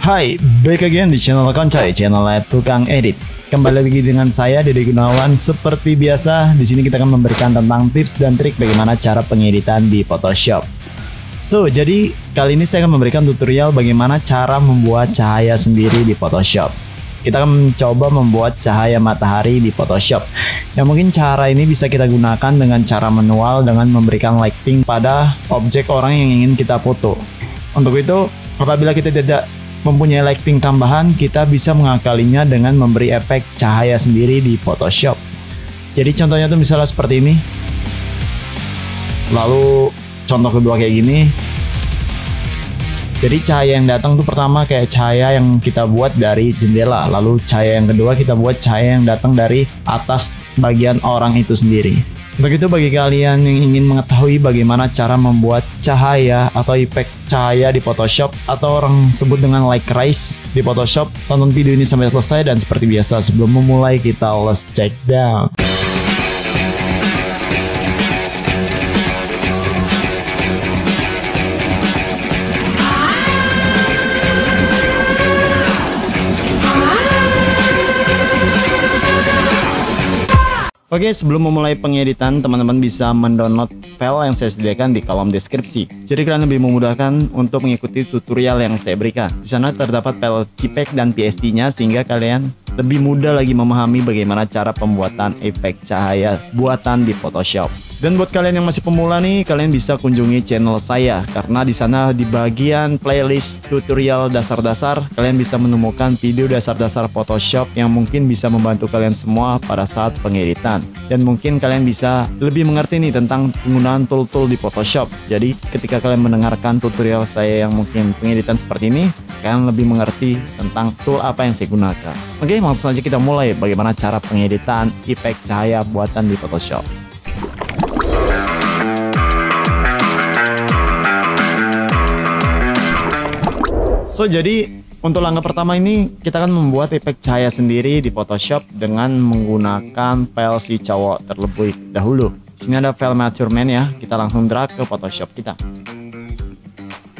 Hai, back again di channel Koncoy, channel tukang edit. Kembali lagi dengan saya Dede Gunawan. Seperti biasa, di sini kita akan memberikan tentang tips dan trik bagaimana cara pengeditan di Photoshop. So, jadi kali ini saya akan memberikan tutorial bagaimana cara membuat cahaya sendiri di Photoshop. Kita akan mencoba membuat cahaya matahari di Photoshop. Yang mungkin cara ini bisa kita gunakan dengan cara manual dengan memberikan lighting pada objek orang yang ingin kita foto. Untuk itu, apabila kita tidak mempunyai lighting tambahan, kita bisa mengakalinya dengan memberi efek cahaya sendiri di Photoshop. Jadi contohnya tuh misalnya seperti ini. Lalu contoh kedua kayak gini. Jadi cahaya yang datang tuh pertama kayak cahaya yang kita buat dari jendela. Lalu cahaya yang kedua kita buat cahaya yang datang dari atas bagian orang itu sendiri. Begitu bagi kalian yang ingin mengetahui bagaimana cara membuat cahaya atau efek cahaya di Photoshop atau orang sebut dengan light rise di Photoshop, tonton video ini sampai selesai. Dan seperti biasa sebelum memulai kita let's check down. Oke, sebelum memulai pengeditan, teman-teman bisa mendownload file yang saya sediakan di kolom deskripsi. Jadi kalian lebih memudahkan untuk mengikuti tutorial yang saya berikan. Di sana terdapat file JPEG dan PSD-nya sehingga kalian lebih mudah lagi memahami bagaimana cara pembuatan efek cahaya buatan di Photoshop. Dan buat kalian yang masih pemula nih, kalian bisa kunjungi channel saya karena di sana di bagian playlist tutorial dasar-dasar kalian bisa menemukan video dasar-dasar Photoshop yang mungkin bisa membantu kalian semua pada saat pengeditan. Dan mungkin kalian bisa lebih mengerti nih tentang penggunaan tool-tool di Photoshop. Jadi ketika kalian mendengarkan tutorial saya yang mungkin pengeditan seperti ini, kalian lebih mengerti tentang tool apa yang saya gunakan. Oke, langsung saja kita mulai bagaimana cara pengeditan efek cahaya buatan di Photoshop. So, jadi untuk langkah pertama ini kita akan membuat efek cahaya sendiri di Photoshop dengan menggunakan file si cowok terlebih dahulu. Di sini ada file measurement ya, kita langsung drag ke Photoshop kita.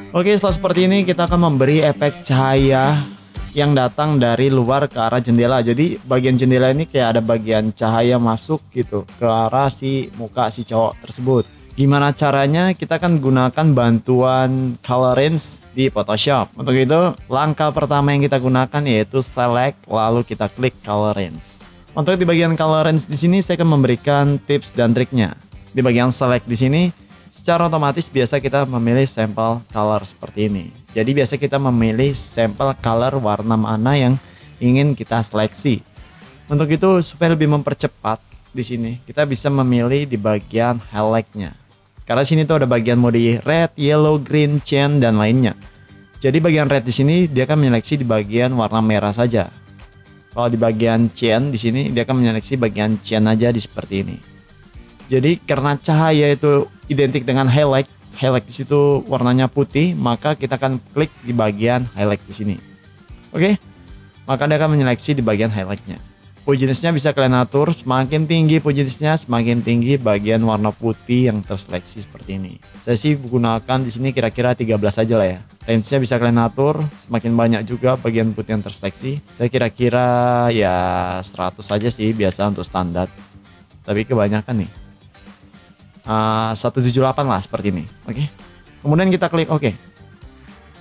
Oke, setelah seperti ini kita akan memberi efek cahaya yang datang dari luar ke arah jendela. Jadi bagian jendela ini kayak ada bagian cahaya masuk gitu ke arah si muka si cowok tersebut. Gimana caranya? Kita akan gunakan bantuan color range di Photoshop. Untuk itu, langkah pertama yang kita gunakan yaitu select, lalu kita klik color range. Untuk di bagian color range di sini saya akan memberikan tips dan triknya. Di bagian select di sini, secara otomatis biasa kita memilih sampel color seperti ini. Jadi biasa kita memilih sampel color warna mana yang ingin kita seleksi. Untuk itu, supaya lebih mempercepat di sini, kita bisa memilih di bagian highlight-nya. Karena sini tuh ada bagian mode red, yellow, green, cyan, dan lainnya. Jadi bagian red di sini dia akan menyeleksi di bagian warna merah saja. Kalau di bagian cyan di sini dia akan menyeleksi bagian cyan aja di seperti ini. Jadi karena cahaya itu identik dengan highlight, highlight di situ warnanya putih, maka kita akan klik di bagian highlight di sini. Oke, maka dia akan menyeleksi di bagian highlightnya. Pujinisnya bisa kalian atur, semakin tinggi pujinisnya semakin tinggi bagian warna putih yang terseleksi seperti ini. Saya sih gunakan di sini kira-kira 13 aja lah ya. Range-nya bisa kalian atur, semakin banyak juga bagian putih yang terseleksi. Saya kira-kira ya 100 aja sih biasa untuk standar. Tapi kebanyakan nih. 178 lah seperti ini. Oke. Kemudian kita klik OK.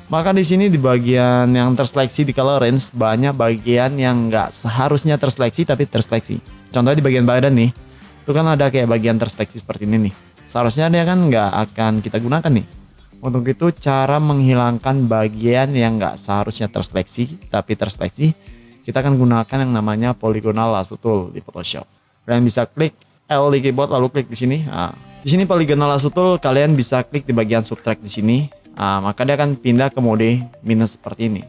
Maka di sini di bagian yang terseleksi di color range banyak bagian yang nggak seharusnya terseleksi tapi terseleksi. Contohnya di bagian badan nih, itu kan ada kayak bagian terseleksi seperti ini nih. Seharusnya dia kan nggak akan kita gunakan nih. Untuk itu cara menghilangkan bagian yang nggak seharusnya terseleksi tapi terseleksi, kita akan gunakan yang namanya polygonal lasso tool di Photoshop. Kalian bisa klik L di keyboard lalu klik di sini. Nah, di sini polygonal lasso tool kalian bisa klik di bagian subtract di sini. Maka dia akan pindah ke mode minus seperti ini.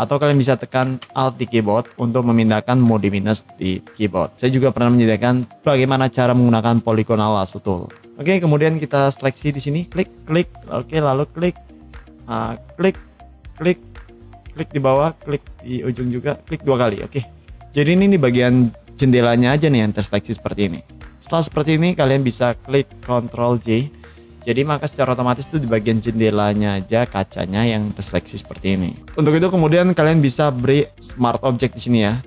Atau kalian bisa tekan Alt di keyboard untuk memindahkan mode minus di keyboard. Saya juga pernah menyediakan bagaimana cara menggunakan polygonal lasso tool. Oke, kemudian kita seleksi di sini, klik. Oke, lalu klik di bawah, klik di ujung juga, klik 2 kali. Oke. Jadi ini di bagian jendelanya aja nih yang terseleksi seperti ini. Setelah seperti ini kalian bisa klik Ctrl J Jadi maka secara otomatis tuh di bagian jendelanya aja kacanya yang terseleksi seperti ini. Untuk itu kemudian kalian bisa beri smart object di sini ya.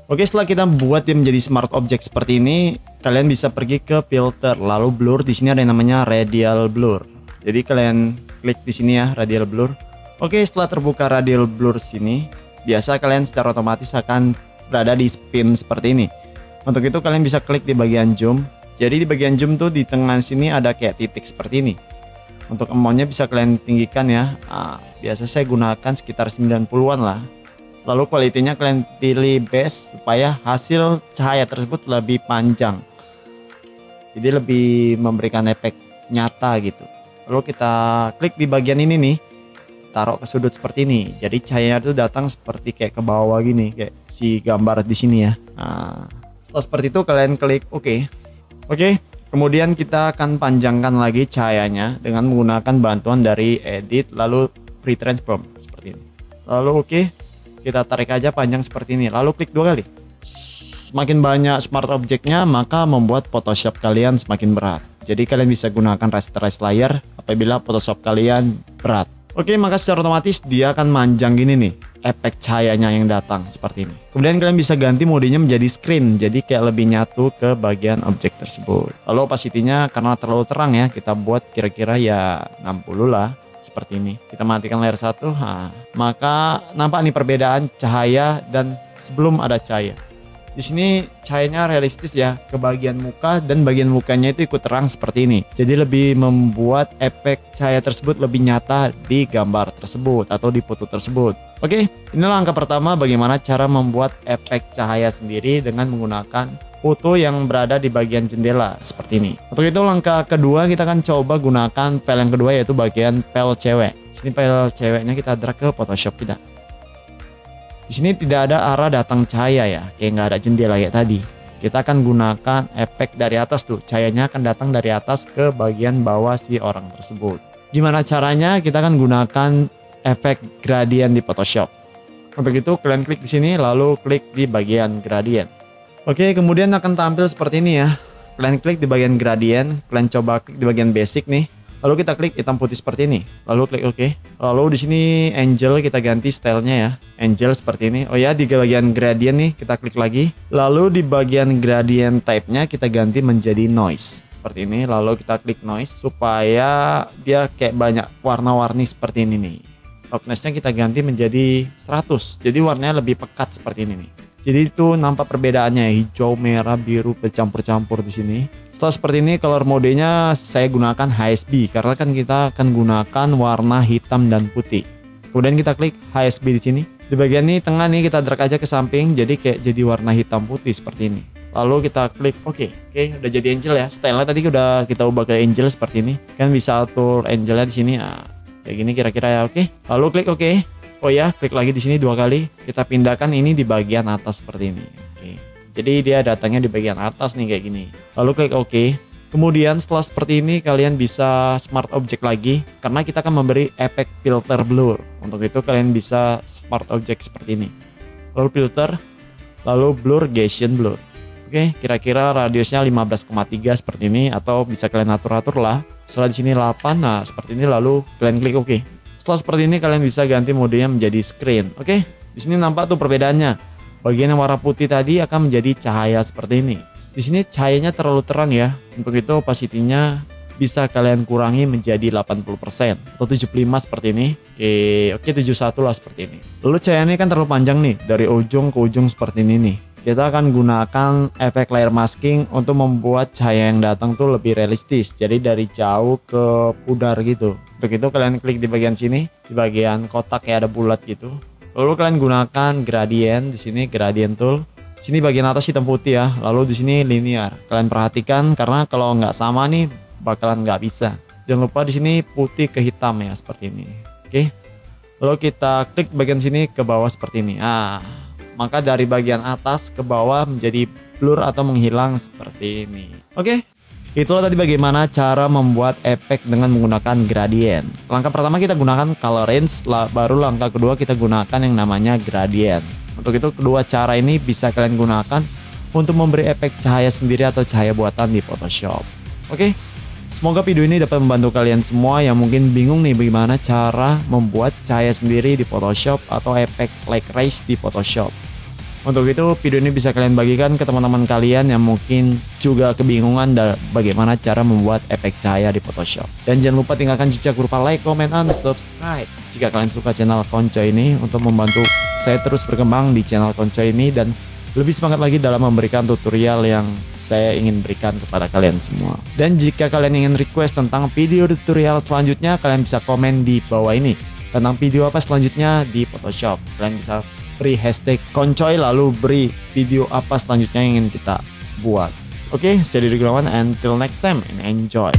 Oke, setelah kita buat dia menjadi smart object seperti ini, kalian bisa pergi ke filter, lalu blur. Di sini ada yang namanya radial blur. Jadi kalian klik di sini ya, radial blur. Oke, setelah terbuka radial blur sini, biasa kalian secara otomatis akan berada di spin seperti ini. Untuk itu kalian bisa klik di bagian zoom. Jadi di bagian zoom tuh di tengah sini ada kayak titik seperti ini. Untuk amountnya bisa kalian tinggikan ya. Biasa saya gunakan sekitar 90-an lah. Lalu kualitinya kalian pilih best supaya hasil cahaya tersebut lebih panjang. Jadi lebih memberikan efek nyata gitu. Lalu kita klik di bagian ini nih. Taruh ke sudut seperti ini. Jadi cahayanya itu datang seperti kayak ke bawah gini, kayak si gambar di sini ya. Setelah seperti itu kalian klik OK. Oke, kemudian kita akan panjangkan lagi cahayanya dengan menggunakan bantuan dari edit lalu free transform seperti ini. Lalu oke, kita tarik aja panjang seperti ini. Lalu klik 2 kali. Semakin banyak smart objeknya maka membuat Photoshop kalian semakin berat. Jadi kalian bisa gunakan rasterize layer apabila Photoshop kalian berat. Oke, maka secara otomatis dia akan manjang gini nih, efek cahayanya yang datang seperti ini. Kemudian kalian bisa ganti modenya menjadi screen, jadi kayak lebih nyatu ke bagian objek tersebut. Lalu opacity-nya karena terlalu terang ya, kita buat kira-kira ya 60 lah, seperti ini. Kita matikan layer 1, maka nampak nih perbedaan cahaya dan sebelum ada cahaya. Di sini cahayanya realistis ya ke bagian muka dan bagian mukanya itu ikut terang seperti ini. Jadi lebih membuat efek cahaya tersebut lebih nyata di gambar tersebut atau di foto tersebut. Oke, ini langkah pertama bagaimana cara membuat efek cahaya sendiri dengan menggunakan foto yang berada di bagian jendela seperti ini. Untuk itu langkah kedua kita akan coba gunakan file yang kedua yaitu bagian file cewek. Sini file ceweknya kita drag ke Photoshop kita. Di sini tidak ada arah datang cahaya ya, kayak nggak ada jendela kayak tadi. Kita akan gunakan efek dari atas tuh, cahayanya akan datang dari atas ke bagian bawah si orang tersebut. Gimana caranya? Kita akan gunakan efek gradient di Photoshop. Untuk itu kalian klik di sini, lalu klik di bagian gradient. Oke, kemudian akan tampil seperti ini ya. Kalian klik di bagian gradient, kalian coba klik di bagian basic nih. Lalu kita klik hitam putih seperti ini. Lalu klik OK. Lalu di sini angel kita ganti stylenya ya. Angel seperti ini. Oh ya, di bagian gradient nih kita klik lagi. Lalu di bagian gradient type-nya kita ganti menjadi noise. Seperti ini. Lalu kita klik noise supaya dia kayak banyak warna-warni seperti ini nih. Roughness-nya kita ganti menjadi 100. Jadi warnanya lebih pekat seperti ini nih. Jadi itu nampak perbedaannya, hijau, merah, biru bercampur-campur di sini. Setelah seperti ini color modenya saya gunakan HSB karena kan kita akan gunakan warna hitam dan putih. Kemudian kita klik HSB di sini. Di bagian ini tengah nih kita drag aja ke samping jadi kayak jadi warna hitam putih seperti ini. Lalu kita klik OK. Oke, udah jadi angel ya. Stylenya tadi udah kita ubah ke angel seperti ini. Kan bisa atur angelnya di sini. Kayak gini kira-kira ya. Oke. Lalu klik OK. Oh ya, klik lagi di sini 2 kali. Kita pindahkan ini di bagian atas seperti ini. Oke. Jadi dia datangnya di bagian atas nih kayak gini. Lalu klik OK. Kemudian setelah seperti ini kalian bisa smart object lagi karena kita akan memberi efek filter blur. Untuk itu kalian bisa smart object seperti ini. Lalu filter, lalu blur, Gaussian blur. Oke, kira-kira radiusnya 15,3 seperti ini atau bisa kalian atur-atur lah. Setelah di sini 8, nah seperti ini lalu kalian klik OK. Setelah seperti ini kalian bisa ganti modenya menjadi screen. Oke, di sini nampak tuh perbedaannya. Bagian yang warna putih tadi akan menjadi cahaya seperti ini. Di sini cahayanya terlalu terang ya. Untuk itu opacity-nya bisa kalian kurangi menjadi 80% atau 75 seperti ini. Oke 71 lah seperti ini. Lalu cahayanya kan terlalu panjang nih, dari ujung ke ujung seperti ini nih. Kita akan gunakan efek layer masking untuk membuat cahaya yang datang tuh lebih realistis. Jadi dari jauh ke pudar gitu. Untuk itu kalian klik di bagian sini, di bagian kotak kayak ada bulat gitu. Lalu kalian gunakan gradient di sini, gradient tool. Sini bagian atas hitam putih ya. Lalu di sini linear. Kalian perhatikan karena kalau nggak sama nih bakalan nggak bisa. Jangan lupa di sini putih ke hitam ya seperti ini. Oke. Lalu kita klik bagian sini ke bawah seperti ini. Maka dari bagian atas ke bawah menjadi blur atau menghilang seperti ini. Oke. Itulah tadi bagaimana cara membuat efek dengan menggunakan gradient. Langkah pertama kita gunakan color range, baru langkah kedua kita gunakan yang namanya gradient. Untuk itu kedua cara ini bisa kalian gunakan untuk memberi efek cahaya sendiri atau cahaya buatan di Photoshop. Oke. Semoga video ini dapat membantu kalian semua yang mungkin bingung nih bagaimana cara membuat cahaya sendiri di Photoshop atau efek light rays di Photoshop. Untuk itu video ini bisa kalian bagikan ke teman-teman kalian yang mungkin juga kebingungan bagaimana cara membuat efek cahaya di Photoshop. Dan jangan lupa tinggalkan jejak berupa like, comment, dan subscribe jika kalian suka channel Konco ini untuk membantu saya terus berkembang di channel Konco ini dan lebih semangat lagi dalam memberikan tutorial yang saya ingin berikan kepada kalian semua. Dan jika kalian ingin request tentang video tutorial selanjutnya, kalian bisa komen di bawah ini. Tentang video apa selanjutnya di Photoshop. Kalian bisa beri hashtag koncoy lalu beri video apa selanjutnya yang ingin kita buat. Oke, saya Didi Gunawan, until next time and enjoy.